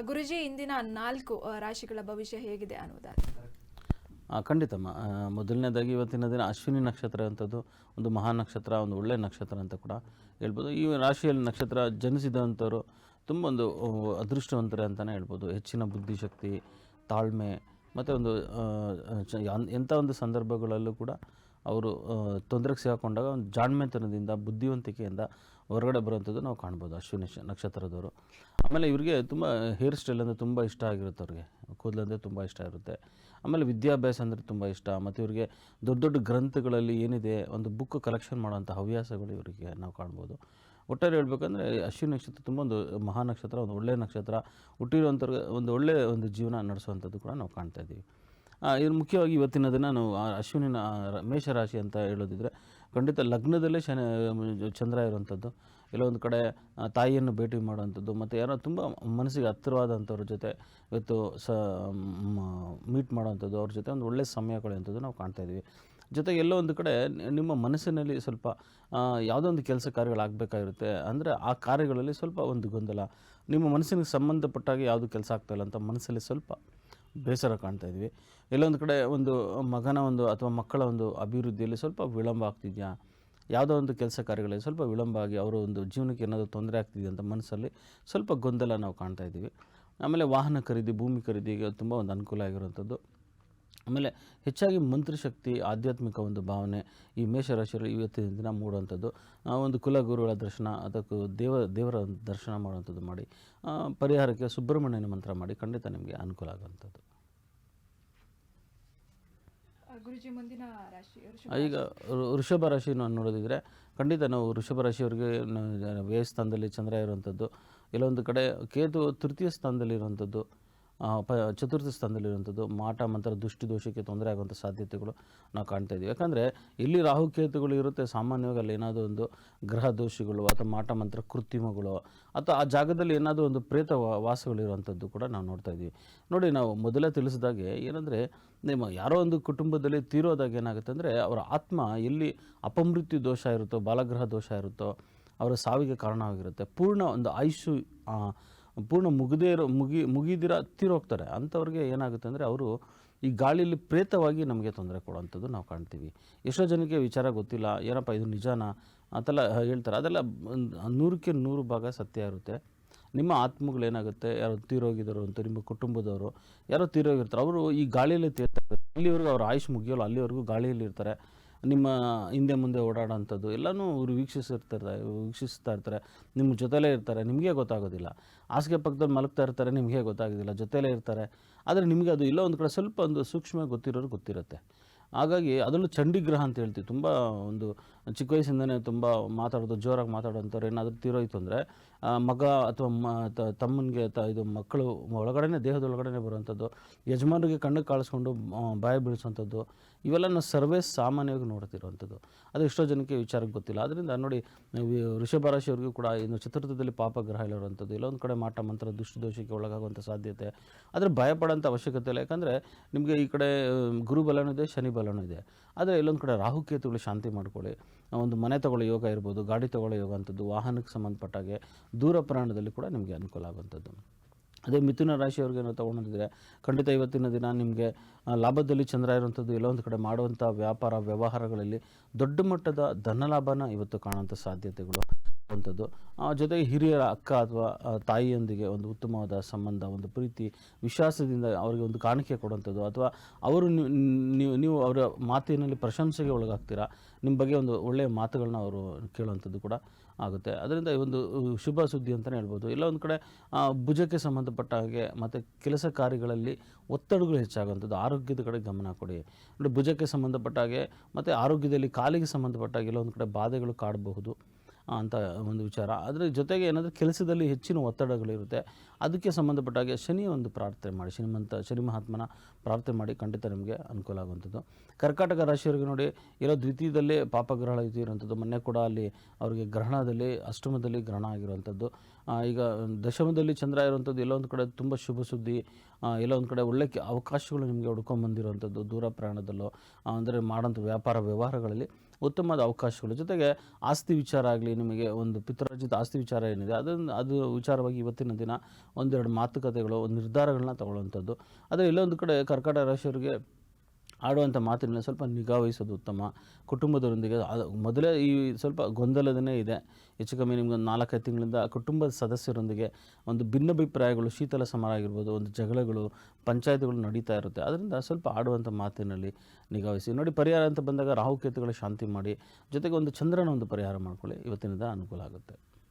ಗುರುಜಿ ಇಂದಿನ 4 ರಾಶಿಗಳ ಭವಿಷ್ಯ ಹೇಗಿದೆ ಅನ್ನೋದಾದ್ರೆ? ಖಂಡಿತಮ್ಮ. ಮೊದಲನೇದಾಗಿ ಇವತ್ತಿನ ದಿನ ಅಶ್ವಿನಿ ನಕ್ಷತ್ರ ಅಂಥದ್ದು ಒಂದು ಮಹಾ ನಕ್ಷತ್ರ, ಒಂದು ಒಳ್ಳೆಯ ನಕ್ಷತ್ರ ಅಂತ ಕೂಡ ಹೇಳ್ಬೋದು. ಈ ರಾಶಿಯಲ್ಲಿ ನಕ್ಷತ್ರ ಜನಿಸಿದಂಥವ್ರು ತುಂಬ ಒಂದು ಅದೃಷ್ಟವಂತರೇ ಅಂತಲೇ ಹೇಳ್ಬೋದು. ಹೆಚ್ಚಿನ ಬುದ್ಧಿಶಕ್ತಿ, ತಾಳ್ಮೆ ಮತ್ತು ಒಂದು ಎಂಥ ಒಂದು ಸಂದರ್ಭಗಳಲ್ಲೂ ಕೂಡ ಅವರು ತೊಂದರೆಗೆ ಸಿಗಾಕೊಂಡಾಗ ಒಂದು ಜಾಣ್ಮೆತನದಿಂದ, ಬುದ್ಧಿವಂತಿಕೆಯಿಂದ ಹೊರಗಡೆ ಬರುವಂಥದ್ದು ನಾವು ಕಾಣ್ಬೋದು ಅಶ್ವಿನಿ ನಕ್ಷತ್ರದವರು. ಆಮೇಲೆ ಇವರಿಗೆ ತುಂಬ ಹೇರ್ ಸ್ಟೈಲ್ ಅಂದರೆ ತುಂಬ ಇಷ್ಟ ಆಗಿರುತ್ತೆ. ಅವ್ರಿಗೆ ಕೂದಲಂದರೆ ತುಂಬ ಇಷ್ಟ ಇರುತ್ತೆ. ಆಮೇಲೆ ವಿದ್ಯಾಭ್ಯಾಸ ಅಂದರೆ ತುಂಬ ಇಷ್ಟ. ಮತ್ತು ಇವರಿಗೆ ದೊಡ್ಡ ದೊಡ್ಡ ಗ್ರಂಥಗಳಲ್ಲಿ ಏನಿದೆ ಒಂದು ಬುಕ್ ಕಲೆಕ್ಷನ್ ಮಾಡೋಂಥ ಹವ್ಯಾಸಗಳು ಇವರಿಗೆ ನಾವು ಕಾಣ್ಬೋದು. ಒಟ್ಟಾರೆ ಹೇಳ್ಬೇಕಂದ್ರೆ ಅಶ್ವಿನಿ ನಕ್ಷತ್ರ ತುಂಬ ಒಂದು ಮಹಾ ನಕ್ಷತ್ರ, ಒಂದು ಒಳ್ಳೆಯ ನಕ್ಷತ್ರ. ಹುಟ್ಟಿರುವಂಥವ್ರಿಗೆ ಒಂದು ಒಳ್ಳೆಯ ಒಂದು ಜೀವನ ನಡೆಸುವಂಥದ್ದು ಕೂಡ ನಾವು ಕಾಣ್ತಾ ಇದ್ದೀವಿ. ಇದು ಮುಖ್ಯವಾಗಿ ಇವತ್ತಿನ ದಿನ ನಾವು ಅಶ್ವಿನಿನ ಮೇಷರಾಶಿ ಅಂತ ಹೇಳೋದಿದ್ರೆ ಖಂಡಿತ ಲಗ್ನದಲ್ಲೇ ಚಂದ್ರ ಇರುವಂಥದ್ದು, ಎಲ್ಲೋ ಒಂದು ಕಡೆ ತಾಯಿಯನ್ನು ಭೇಟಿ ಮಾಡುವಂಥದ್ದು, ಮತ್ತು ಯಾರೋ ತುಂಬ ಮನಸ್ಸಿಗೆ ಹತ್ತಿರವಾದಂಥವ್ರ ಜೊತೆ ಇವತ್ತು ಮೀಟ್ ಮಾಡೋವಂಥದ್ದು, ಅವ್ರ ಜೊತೆ ಒಂದು ಒಳ್ಳೆಯ ಸಮಯ ಕಳೆಯುವಂಥದ್ದು ನಾವು ಕಾಣ್ತಾ ಇದ್ದೀವಿ. ಜೊತೆಗೆ ಎಲ್ಲೋ ಒಂದು ಕಡೆ ನಿಮ್ಮ ಮನಸ್ಸಿನಲ್ಲಿ ಸ್ವಲ್ಪ ಯಾವುದೋ ಒಂದು ಕೆಲಸ ಕಾರ್ಯಗಳಾಗಬೇಕಾಗಿರುತ್ತೆ. ಅಂದರೆ ಆ ಕಾರ್ಯಗಳಲ್ಲಿ ಸ್ವಲ್ಪ ಒಂದು ಗೊಂದಲ, ನಿಮ್ಮ ಮನಸ್ಸಿಗೆ ಸಂಬಂಧಪಟ್ಟಾಗ ಯಾವುದು ಕೆಲಸ ಆಗ್ತಾಯಿಲ್ಲ ಅಂತ ಮನಸ್ಸಲ್ಲಿ ಸ್ವಲ್ಪ ಬೇಸರ ಕಾಣ್ತಾ ಇದ್ವಿ. ಎಲ್ಲೊಂದು ಕಡೆ ಒಂದು ಮಗನ ಒಂದು ಅಥವಾ ಮಕ್ಕಳ ಒಂದು ಅಭಿವೃದ್ಧಿಯಲ್ಲಿ ಸ್ವಲ್ಪ ವಿಳಂಬ ಆಗ್ತಿದೆಯಾ, ಯಾವುದೋ ಒಂದು ಕೆಲಸ ಕಾರ್ಯಗಳಲ್ಲಿ ಸ್ವಲ್ಪ ವಿಳಂಬ ಆಗಿ ಅವರ ಒಂದು ಜೀವನಕ್ಕೆ ಏನಾದರೂ ತೊಂದರೆ ಆಗ್ತಿದೆಯಾ ಅಂತ ಮನಸ್ಸಲ್ಲಿ ಸ್ವಲ್ಪ ಗೊಂದಲ ನಾವು ಕಾಣ್ತಾ ಇದ್ದೀವಿ. ಆಮೇಲೆ ವಾಹನ ಖರೀದಿ, ಭೂಮಿ ಖರೀದಿಗೆ ತುಂಬ ಒಂದು ಅನುಕೂಲ ಆಗಿರುವಂಥದ್ದು. ಆಮೇಲೆ ಹೆಚ್ಚಾಗಿ ಮಂತ್ರಶಕ್ತಿ, ಆಧ್ಯಾತ್ಮಿಕ ಒಂದು ಭಾವನೆ ಈ ಮೇಷರಾಶಿಯಲ್ಲಿ ಇವತ್ತಿನ ದಿನ ಮೂಡುವಂಥದ್ದು. ಒಂದು ಕುಲಗುರುಗಳ ದರ್ಶನ, ಅದಕ್ಕೂ ದೇವರ ದರ್ಶನ ಮಾಡುವಂಥದ್ದು ಮಾಡಿ, ಪರಿಹಾರಕ್ಕೆ ಸುಬ್ರಹ್ಮಣ್ಯನ ಮಂತ್ರ ಮಾಡಿ ಖಂಡಿತ ನಿಮಗೆ ಅನುಕೂಲ ಆಗುವಂಥದ್ದು. ಗುರುಜಿ ಮುಂದಿನ ರಾಶಿ ಈಗ ವೃಷಭ ರಾಶಿ ನೋಡೋದಿದ್ರೆ ಖಂಡಿತ ನಾವು ವೃಷಭ ರಾಶಿಯವರಿಗೆ ವ್ಯಯ ಸ್ಥಾನದಲ್ಲಿ ಚಂದ್ರ ಇರುವಂಥದ್ದು, ಎಲ್ಲೊಂದು ಕಡೆ ಕೇತು ತೃತೀಯ ಸ್ಥಾನದಲ್ಲಿರುವಂಥದ್ದು, ಚತುರ್ಥ ಸ್ಥಾನದಲ್ಲಿರುವಂಥದ್ದು, ಮಾಟ ಮಂತ್ರ ದೃಷ್ಟಿ ದೋಷಕ್ಕೆ ತೊಂದರೆ ಆಗುವಂಥ ಸಾಧ್ಯತೆಗಳು ನಾವು ಕಾಣ್ತಾ ಇದ್ದೀವಿ. ಯಾಕಂದರೆ ಇಲ್ಲಿ ರಾಹುಕೇತುಗಳು ಇರುತ್ತೆ, ಸಾಮಾನ್ಯವಾಗಿ ಅಲ್ಲಿ ಏನಾದರೂ ಒಂದು ಗ್ರಹ ದೋಷಗಳು ಅಥವಾ ಮಾಟ ಮಂತ್ರ ಕೃತ್ರಿಮಗಳು ಅಥವಾ ಆ ಜಾಗದಲ್ಲಿ ಏನಾದರೂ ಒಂದು ಪ್ರೇತ ವಾಸಗಳಿರುವಂಥದ್ದು ಕೂಡ ನಾವು ನೋಡ್ತಾ ಇದ್ದೀವಿ. ನೋಡಿ, ನಾವು ಮೊದಲೇ ತಿಳಿಸಿದಾಗೆ ಏನಂದರೆ ನಿಮ್ಮ ಯಾರೋ ಒಂದು ಕುಟುಂಬದಲ್ಲಿ ತೀರೋದಾಗ ಏನಾಗುತ್ತೆ ಅಂದರೆ ಅವರ ಆತ್ಮ ಎಲ್ಲಿ ಅಪಮೃತ್ಯು ದೋಷ ಇರುತ್ತೋ, ಬಾಲಗ್ರಹ ದೋಷ ಇರುತ್ತೋ ಅವರ ಸಾವಿಗೆ ಕಾರಣವಾಗಿರುತ್ತೆ. ಪೂರ್ಣ ಒಂದು ಆಯುಷು ಪೂರ್ಣ ಮುಗಿದಿರ ತೀರೋಗ್ತಾರೆ. ಅಂಥವ್ರಿಗೆ ಏನಾಗುತ್ತೆ ಅಂದರೆ ಅವರು ಈ ಗಾಳಿಯಲ್ಲಿ ಪ್ರೇತವಾಗಿ ನಮಗೆ ತೊಂದರೆ ಕೊಡುವಂಥದ್ದು ನಾವು ಕಾಣ್ತೀವಿ. ಎಷ್ಟೋ ಜನಕ್ಕೆ ವಿಚಾರ ಗೊತ್ತಿಲ್ಲ, ಏನಪ್ಪ ಇದು ನಿಜಾನ ಅಂತೆಲ್ಲ ಹೇಳ್ತಾರೆ. ಅದೆಲ್ಲ 100ಕ್ಕೆ 100 ಭಾಗ ಸತ್ಯ ಇರುತ್ತೆ. ನಿಮ್ಮ ಆತ್ಮಗಳೇನಾಗುತ್ತೆ, ಯಾರೋ ತೀರೋಗಿದ್ರು ಅಂತ ನಿಮ್ಮ ಕುಟುಂಬದವರು ಯಾರೋ ತೀರೋಗಿರ್ತಾರೆ, ಅವರು ಈ ಗಾಳಿಯಲ್ಲಿ ತೇರ್ತಾರೆ. ಅಲ್ಲಿವರೆಗೂ ಅವ್ರ ಆಯುಷ್ ಮುಗಿಯೋಲ್ಲ, ಅಲ್ಲಿವರೆಗೂ ಗಾಳಿಯಲ್ಲಿ ಇರ್ತಾರೆ. ನಿಮ್ಮ ಹಿಂದೆ ಮುಂದೆ ಓಡಾಡೋಂಥದ್ದು ಎಲ್ಲನೂ ಅವರು ವೀಕ್ಷಿಸ್ತಾ ಇರ್ತಾರೆ, ನಿಮ್ಮ ಜೊತೆಲೇ ಇರ್ತಾರೆ, ನಿಮಗೆ ಗೊತ್ತಾಗೋದಿಲ್ಲ. ಹಾಸಿಗೆ ಪಕ್ಕದಲ್ಲಿ ಮಲಗ್ತಾ ಇರ್ತಾರೆ, ನಿಮಗೆ ಗೊತ್ತಾಗೋದಿಲ್ಲ, ಜೊತೆಲೇ ಇರ್ತಾರೆ. ಆದರೆ ನಿಮಗೆ ಅದು ಇಲ್ಲ ಒಂದು ಕಡೆ ಸ್ವಲ್ಪ ಒಂದು ಸೂಕ್ಷ್ಮ ಗೊತ್ತಿರೋರು ಗೊತ್ತಿರುತ್ತೆ. ಹಾಗಾಗಿ ಅದರಲ್ಲೂ ಚಂಡಿಗ್ರಹ ಅಂತ ಹೇಳ್ತೀವಿ. ತುಂಬ ಒಂದು ಚಿಕ್ಕ ವಯಸ್ಸಿಂದನೇ ತುಂಬ ಜೋರಾಗಿ ಮಾತಾಡೋಂಥವ್ರು ಏನಾದರೂ ತೀರೋಯ್ತು ಅಂದರೆ ಮಗ ಅಥವಾ ತಮ್ಮನಿಗೆ ಇದು ಮಕ್ಕಳು ಒಳಗಡೆ ದೇಹದೊಳಗಡೆ ಬರುವಂಥದ್ದು, ಯಜಮಾನರಿಗೆ ಕಣ್ಣಿಗೆ ಕಾಳಿಸ್ಕೊಂಡು ಬಾಯ ಬೀಳಿಸುವಂಥದ್ದು, ಇವೆಲ್ಲ ನಾವು ಸಾಮಾನ್ಯವಾಗಿ ನೋಡ್ತಿರುವಂಥದ್ದು. ಅದು ಎಷ್ಟೋ ಜನಕ್ಕೆ ವಿಚಾರಕ್ಕೆ ಗೊತ್ತಿಲ್ಲ. ಅದರಿಂದ ನೋಡಿ, ವೃಷಭ ರಾಶಿಯವ್ರಿಗೂ ಕೂಡ ಇನ್ನು ಚತುರ್ಥದಲ್ಲಿ ಪಾಪಗ್ರಹ ಇರುವಂಥದ್ದು, ಎಲ್ಲೊಂದು ಕಡೆ ಮಾಟ ಮಂತ್ರ ದುಷ್ಟದೋಷಕ್ಕೆ ಒಳಗಾಗುವಂಥ ಸಾಧ್ಯತೆ. ಆದರೆ ಭಯಪಡೋಂಥ ಅವಶ್ಯಕತೆ ಇಲ್ಲ. ಯಾಕಂದರೆ ನಿಮಗೆ ಈ ಕಡೆ ಗುರುಬಲನೂ ಇದೆ, ಶನಿ ಬಲನೂ ಇದೆ. ಆದರೆ ಎಲ್ಲೊಂದು ಕಡೆ ರಾಹುಕೇತುಗಳು ಶಾಂತಿ ಮಾಡ್ಕೊಳ್ಳಿ. ಒಂದು ಮನೆ ತಗೊಳ್ಳೋ ಯೋಗ ಇರ್ಬೋದು, ಗಾಡಿ ತಗೊಳ್ಳೋ ಯೋಗ ಅಂಥದ್ದು, ವಾಹನಕ್ಕೆ ಸಂಬಂಧಪಟ್ಟಾಗೆ ದೂರ ಪ್ರಯಾಣದಲ್ಲಿ ಕೂಡ ನಿಮಗೆ ಅನುಕೂಲ ಆಗುವಂಥದ್ದು. ಅದೇ ಮಿಥುನ ರಾಶಿಯವ್ರಿಗೆ ನಾವು ತೊಗೊಂಡಿದ್ರೆ ಖಂಡಿತ ಇವತ್ತಿನ ದಿನ ನಿಮಗೆ ಲಾಭದಲ್ಲಿ ಚಂದ್ರ ಇರುವಂಥದ್ದು, ಎಲ್ಲೊಂದು ಕಡೆ ಮಾಡುವಂಥ ವ್ಯಾಪಾರ ವ್ಯವಹಾರಗಳಲ್ಲಿ ದೊಡ್ಡ ಮಟ್ಟದ ಧನಲಾಭನ ಇವತ್ತು ಕಾಣುವಂಥ ಸಾಧ್ಯತೆಗಳು ಅಂಥದ್ದು. ಜೊತೆಗೆ ಹಿರಿಯರ ಅಕ್ಕ ಅಥವಾ ತಾಯಿಯೊಂದಿಗೆ ಒಂದು ಉತ್ತಮವಾದ ಸಂಬಂಧ, ಒಂದು ಪ್ರೀತಿ ವಿಶ್ವಾಸದಿಂದ ಅವರಿಗೆ ಒಂದು ಕಾಣಿಕೆ ಕೊಡುವಂಥದ್ದು, ಅಥವಾ ಅವರು ನೀವು ಅವರ ಮಾತಿನಲ್ಲಿ ಪ್ರಶಂಸೆಗೆ ಒಳಗಾಗ್ತೀರಾ, ನಿಮ್ಮ ಬಗ್ಗೆ ಒಂದು ಒಳ್ಳೆಯ ಮಾತುಗಳನ್ನ ಅವರು ಕೇಳುವಂಥದ್ದು ಕೂಡ ಆಗುತ್ತೆ. ಅದರಿಂದ ಈ ಒಂದು ಶುಭ ಸುದ್ದಿ ಅಂತಲೇ ಹೇಳ್ಬೋದು. ಎಲ್ಲ ಒಂದು ಕಡೆ ಭುಜಕ್ಕೆ ಸಂಬಂಧಪಟ್ಟ ಹಾಗೆ ಮತ್ತು ಕೆಲಸ ಕಾರ್ಯಗಳಲ್ಲಿ ಒತ್ತಡಗಳು ಹೆಚ್ಚಾಗುವಂಥದ್ದು, ಆರೋಗ್ಯದ ಕಡೆ ಗಮನ ಕೊಡಿ. ನೋಡಿ, ಭುಜಕ್ಕೆ ಸಂಬಂಧಪಟ್ಟ ಹಾಗೆ ಮತ್ತು ಆರೋಗ್ಯದಲ್ಲಿ ಕಾಲಿಗೆ ಸಂಬಂಧಪಟ್ಟ ಹಾಗೆ ಎಲ್ಲ ಒಂದು ಕಡೆ ಬಾಧೆಗಳು ಕಾಡಬಹುದು ಅಂತ ಒಂದು ವಿಚಾರ. ಅದರ ಜೊತೆಗೆ ಏನಾದರೂ ಕೆಲಸದಲ್ಲಿ ಹೆಚ್ಚಿನ ಒತ್ತಡಗಳಿರುತ್ತೆ, ಅದಕ್ಕೆ ಸಂಬಂಧಪಟ್ಟ ಹಾಗೆ ಶನಿಯ ಒಂದು ಪ್ರಾರ್ಥನೆ ಮಾಡಿ, ಶನಿ ಮಹಾತ್ಮನ ಪ್ರಾರ್ಥನೆ ಮಾಡಿ ಖಂಡಿತ ನಿಮಗೆ ಅನುಕೂಲ ಆಗುವಂಥದ್ದು. ಕರ್ಕಾಟಕ ರಾಶಿಯವರಿಗೆ ನೋಡಿ, ಎಲ್ಲೋ ದ್ವಿತೀಯದಲ್ಲೇ ಪಾಪಗ್ರಹ ಇರುವಂಥದ್ದು, ಮೊನ್ನೆ ಕೂಡ ಅಲ್ಲಿ ಅವರಿಗೆ ಗ್ರಹಣದಲ್ಲಿ ಅಷ್ಟಮದಲ್ಲಿ ಗ್ರಹಣ ಆಗಿರುವಂಥದ್ದು. ಈಗ ದಶಮದಲ್ಲಿ ಚಂದ್ರ ಇರುವಂಥದ್ದು, ಎಲ್ಲೋ ಒಂದು ಕಡೆ ತುಂಬ ಶುಭ ಸುದ್ದಿ, ಎಲ್ಲೋ ಒಂದು ಕಡೆ ಒಳ್ಳೆ ಅವಕಾಶಗಳು ನಿಮಗೆ ಹುಡ್ಕೊಂಡ್ಬಂದಿರುವಂಥದ್ದು, ದೂರ ಪ್ರಯಾಣದಲ್ಲೋ ಅಂದರೆ ಮಾಡೋಂಥ ವ್ಯಾಪಾರ ವ್ಯವಹಾರಗಳಲ್ಲಿ ಉತ್ತಮವಾದ ಅವಕಾಶಗಳು. ಜೊತೆಗೆ ಆಸ್ತಿ ವಿಚಾರ ಆಗಲಿ, ನಿಮಗೆ ಒಂದು ಪಿತೃರಾಜ್ಯದ ಆಸ್ತಿ ವಿಚಾರ ಏನಿದೆ ಅದು ವಿಚಾರವಾಗಿ ಇವತ್ತಿನ ದಿನ ಒಂದೆರಡು ಮಾತುಕತೆಗಳು, ಒಂದು ನಿರ್ಧಾರಗಳನ್ನ ತಗೊಳ್ಳುವಂಥದ್ದು. ಆದರೆ ಎಲ್ಲೊಂದು ಕಡೆ ಕರ್ಕಾಟಕ ರಾಶಿಯವರಿಗೆ ಆಡುವಂಥ ಮಾತಿನಲ್ಲಿ ಸ್ವಲ್ಪ ನಿಗಾ ವಹಿಸೋದು ಉತ್ತಮ. ಕುಟುಂಬದವರೊಂದಿಗೆ ಮೊದಲೇ ಈ ಸ್ವಲ್ಪ ಗೊಂದಲದನೇ ಇದೆ. ಹೆಚ್ಚು ಕಮ್ಮಿ ನಿಮ್ಗೆ ಒಂದು 4-5 ತಿಂಗಳಿಂದ ಕುಟುಂಬದ ಸದಸ್ಯರೊಂದಿಗೆ ಒಂದು ಭಿನ್ನಾಭಿಪ್ರಾಯಗಳು, ಶೀತಲ ಸಮರ ಆಗಿರ್ಬೋದು, ಒಂದು ಜಗಳಗಳು, ಪಂಚಾಯತ್ಗಳು ನಡೀತಾ ಇರುತ್ತೆ. ಅದರಿಂದ ಸ್ವಲ್ಪ ಆಡುವಂಥ ಮಾತಿನಲ್ಲಿ ನಿಗಾ ವಹಿಸಿ. ನೋಡಿ, ಪರಿಹಾರ ಅಂತ ಬಂದಾಗ ರಾಹುಕೇತುಗಳ ಶಾಂತಿ ಮಾಡಿ, ಜೊತೆಗೆ ಒಂದು ಚಂದ್ರನ ಒಂದು ಪರಿಹಾರ ಮಾಡ್ಕೊಳ್ಳಿ. ಇವತ್ತಿನಿಂದ ಅನುಕೂಲ ಆಗುತ್ತೆ.